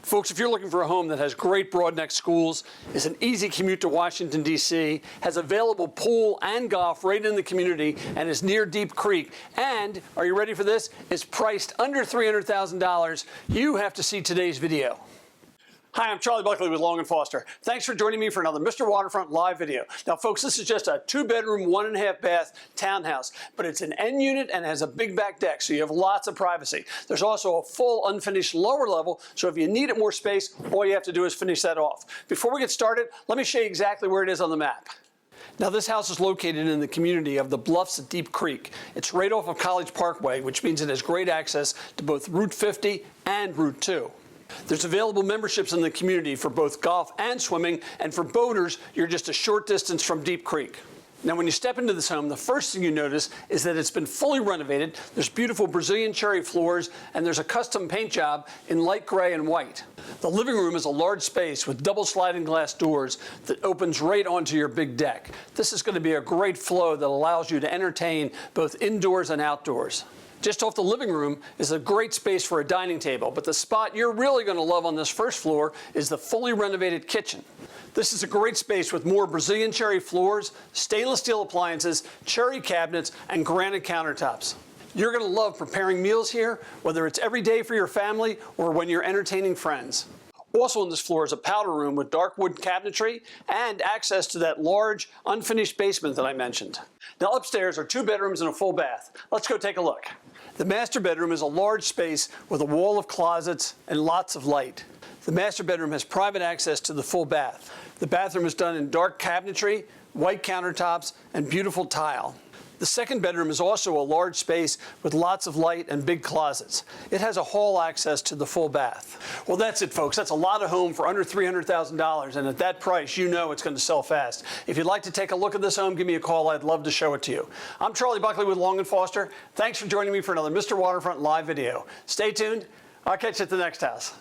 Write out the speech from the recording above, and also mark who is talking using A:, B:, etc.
A: Folks, if you're looking for a home that has great broad neck schools, is an easy commute to Washington, D.C., has available pool and golf right in the community, and is near Deep Creek, and, are you ready for this, is priced under $300,000, you have to see today's video. Hi, I'm Charlie Buckley with Long & Foster. Thanks for joining me for another Mr. Waterfront live video. Now folks, this is just a 2-bedroom, 1.5 bath townhouse, but it's an end unit and has a big back deck, so you have lots of privacy. There's also a full unfinished lower level, so if you needed more space, all you have to do is finish that off. Before we get started, let me show you exactly where it is on the map. Now this house is located in the community of the Bluffs at Deep Creek. It's right off of College Parkway, which means it has great access to both Route 50 and Route 2. There's available memberships in the community for both golf and swimming, and for boaters, you're just a short distance from Deep Creek. Now when you step into this home, the first thing you notice is that it's been fully renovated. There's beautiful Brazilian cherry floors, and there's a custom paint job in light gray and white. The living room is a large space with double sliding glass doors that opens right onto your big deck. This is going to be a great flow that allows you to entertain both indoors and outdoors. Just off the living room is a great space for a dining table, but the spot you're really going to love on this first floor is the fully renovated kitchen. This is a great space with more Brazilian cherry floors, stainless steel appliances, cherry cabinets, and granite countertops. You're going to love preparing meals here, whether it's every day for your family or when you're entertaining friends. Also on this floor is a powder room with dark wood cabinetry and access to that large, unfinished basement that I mentioned. Now upstairs are 2 bedrooms and a full bath. Let's go take a look. The master bedroom is a large space with a wall of closets and lots of light. The master bedroom has private access to the full bath. The bathroom is done in dark cabinetry, white countertops, and beautiful tile. The second bedroom is also a large space with lots of light and big closets. It has a hall access to the full bath. Well, that's it, folks. That's a lot of home for under $300,000, and at that price, you know it's going to sell fast. If you'd like to take a look at this home, give me a call. I'd love to show it to you. I'm Charlie Buckley with Long & Foster. Thanks for joining me for another Mr. Waterfront live video. Stay tuned. I'll catch you at the next house.